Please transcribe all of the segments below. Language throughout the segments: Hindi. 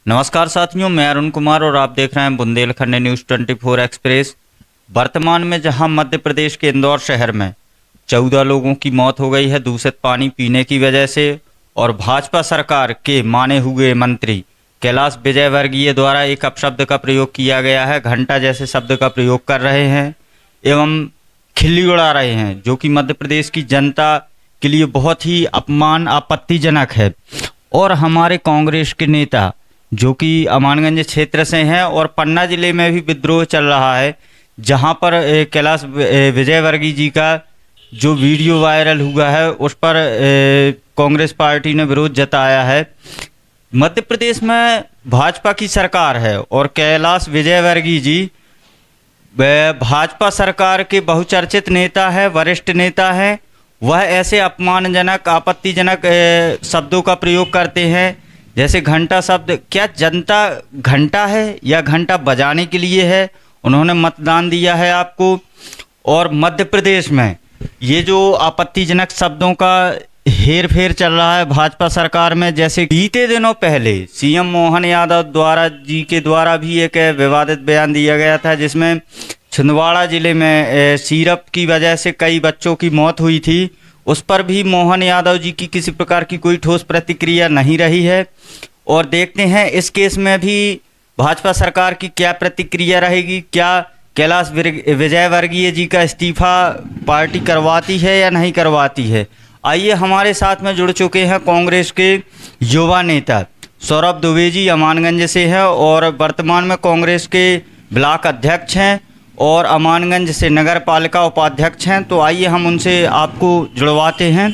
नमस्कार साथियों, मैं अरुण कुमार और आप देख रहे हैं बुंदेलखंड न्यूज़ 24 एक्सप्रेस। वर्तमान में जहां मध्य प्रदेश के इंदौर शहर में 14 लोगों की मौत हो गई है दूषित पानी पीने की वजह से, और भाजपा सरकार के माने हुए मंत्री कैलाश विजयवर्गीय द्वारा एक अपशब्द का प्रयोग किया गया है, घंटा जैसे शब्द का प्रयोग कर रहे हैं एवं खिल्ली उड़ा रहे हैं, जो कि मध्य प्रदेश की जनता के लिए बहुत ही अपमान आपत्तिजनक है। और हमारे कांग्रेस के नेता जो कि अमानगंज क्षेत्र से हैं और पन्ना जिले में भी विद्रोह चल रहा है, जहां पर कैलाश विजयवर्गीय जी का जो वीडियो वायरल हुआ है उस पर कांग्रेस पार्टी ने विरोध जताया है। मध्य प्रदेश में भाजपा की सरकार है और कैलाश विजयवर्गीय जी भाजपा सरकार के बहुचर्चित नेता है, वरिष्ठ नेता है। वह ऐसे अपमानजनक आपत्तिजनक शब्दों का प्रयोग करते हैं जैसे घंटा शब्द। क्या जनता घंटा है या घंटा बजाने के लिए है? उन्होंने मतदान दिया है आपको। और मध्य प्रदेश में ये जो आपत्तिजनक शब्दों का हेर फेर चल रहा है भाजपा सरकार में, जैसे बीते दिनों पहले सीएम मोहन यादव के द्वारा भी एक विवादित बयान दिया गया था, जिसमें छिंदवाड़ा जिले में सिरप की वजह से कई बच्चों की मौत हुई थी। उस पर भी मोहन यादव जी की किसी प्रकार की कोई ठोस प्रतिक्रिया नहीं रही है। और देखते हैं इस केस में भी भाजपा सरकार की क्या प्रतिक्रिया रहेगी। क्या कैलाश विजयवर्गीय जी का इस्तीफा पार्टी करवाती है या नहीं करवाती है? आइए, हमारे साथ में जुड़ चुके हैं कांग्रेस के युवा नेता सौरभ दुबे जी, अमानगंज से हैं और वर्तमान में कांग्रेस के ब्लॉक अध्यक्ष हैं और अमानगंज से नगर पालिका उपाध्यक्ष हैं। तो आइए हम उनसे आपको जुड़वाते हैं।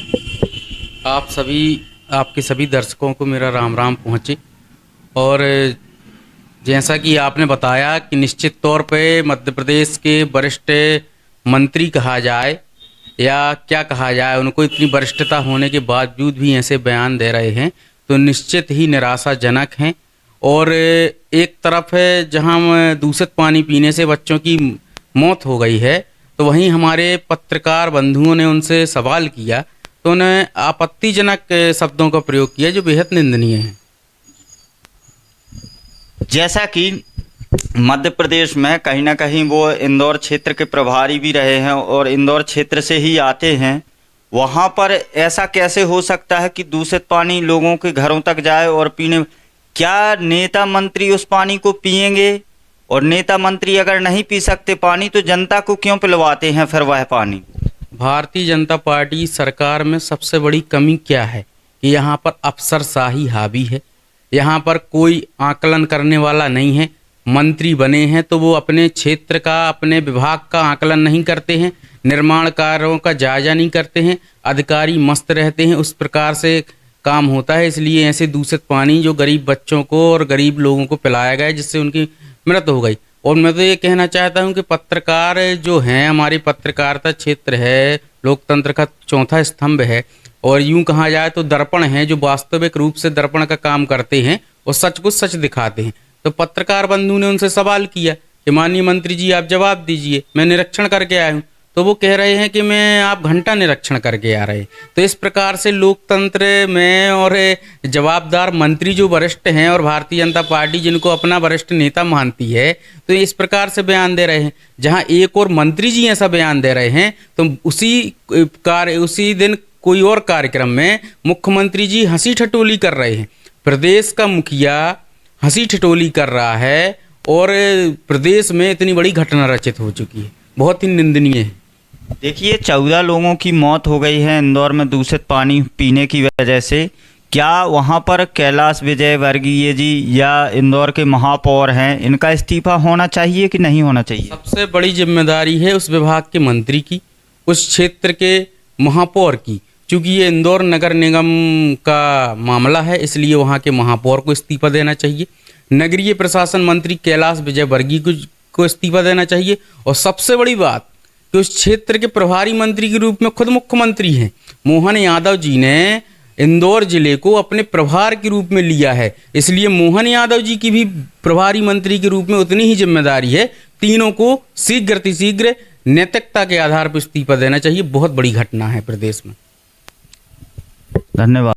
आपके सभी दर्शकों को मेरा राम राम पहुँचे। और जैसा कि आपने बताया कि निश्चित तौर पे मध्य प्रदेश के वरिष्ठ मंत्री कहा जाए या क्या कहा जाए, उनको इतनी वरिष्ठता होने के बावजूद भी ऐसे बयान दे रहे हैं तो निश्चित ही निराशाजनक हैं। और एक तरफ है जहां दूषित पानी पीने से बच्चों की मौत हो गई है, तो वहीं हमारे पत्रकार बंधुओं ने उनसे सवाल किया तो उन्हें आपत्तिजनक शब्दों का प्रयोग किया जो बेहद निंदनीय है। जैसा कि मध्य प्रदेश में कहीं ना कहीं वो इंदौर क्षेत्र के प्रभारी भी रहे हैं और इंदौर क्षेत्र से ही आते हैं, वहाँ पर ऐसा कैसे हो सकता है कि दूषित पानी लोगों के घरों तक जाए और पीने? क्या नेता मंत्री उस पानी को पिएंगे? और नेता मंत्री अगर नहीं पी सकते पानी तो जनता को क्यों पिलवाते हैं फिर वह पानी? भारतीय जनता पार्टी सरकार में सबसे बड़ी कमी क्या है कि यहाँ पर अफसरशाही हावी है। यहाँ पर कोई आकलन करने वाला नहीं है। मंत्री बने हैं तो वो अपने क्षेत्र का, अपने विभाग का आकलन नहीं करते हैं, निर्माण कार्यों का जायजा नहीं करते हैं, अधिकारी मस्त रहते हैं, उस प्रकार से काम होता है। इसलिए ऐसे दूषित पानी जो गरीब बच्चों को और गरीब लोगों को पिलाया गया जिससे उनकी मृत्यु हो गई। और मैं तो ये कहना चाहता हूँ कि पत्रकार जो हैं, हमारी पत्रकारिता क्षेत्र है, लोकतंत्र का चौथा स्तंभ है और यूं कहा जाए तो दर्पण है जो वास्तविक रूप से दर्पण का काम करते हैं और सच को सच दिखाते हैं। तो पत्रकार बंधु ने उनसे सवाल किया कि माननीय मंत्री जी आप जवाब दीजिए, मैं निरीक्षण करके आया हूँ। तो वो कह रहे हैं कि आप घंटा निरीक्षण करके आ रहे हैं। तो इस प्रकार से लोकतंत्र में और जवाबदार मंत्री जो वरिष्ठ हैं और भारतीय जनता पार्टी जिनको अपना वरिष्ठ नेता मानती है, तो इस प्रकार से बयान दे रहे हैं। जहां एक और मंत्री जी ऐसा बयान दे रहे हैं तो उसी दिन कोई और कार्यक्रम में मुख्यमंत्री जी हंसी ठिठोली कर रहे हैं। प्रदेश का मुखिया हंसी ठिठोली कर रहा है और प्रदेश में इतनी बड़ी घटना रचित हो चुकी है, बहुत ही निंदनीय है। देखिए, 14 लोगों की मौत हो गई है इंदौर में दूषित पानी पीने की वजह से। क्या वहां पर कैलाश विजयवर्गीय जी या इंदौर के महापौर हैं, इनका इस्तीफा होना चाहिए कि नहीं होना चाहिए? सबसे बड़ी जिम्मेदारी है उस विभाग के मंत्री की, उस क्षेत्र के महापौर की। चूँकि ये इंदौर नगर निगम का मामला है इसलिए वहाँ के महापौर को इस्तीफा देना चाहिए। नगरीय प्रशासन मंत्री कैलाश विजयवर्गीय को इस्तीफा देना चाहिए। और सबसे बड़ी बात कि उस क्षेत्र के प्रभारी मंत्री के रूप में खुद मुख्यमंत्री हैं मोहन यादव जी ने इंदौर जिले को अपने प्रभार के रूप में लिया है, इसलिए मोहन यादव जी की भी प्रभारी मंत्री के रूप में उतनी ही जिम्मेदारी है। तीनों को शीघ्र नैतिकता के आधार पर इस्तीफा देना चाहिए। बहुत बड़ी घटना है प्रदेश में। धन्यवाद।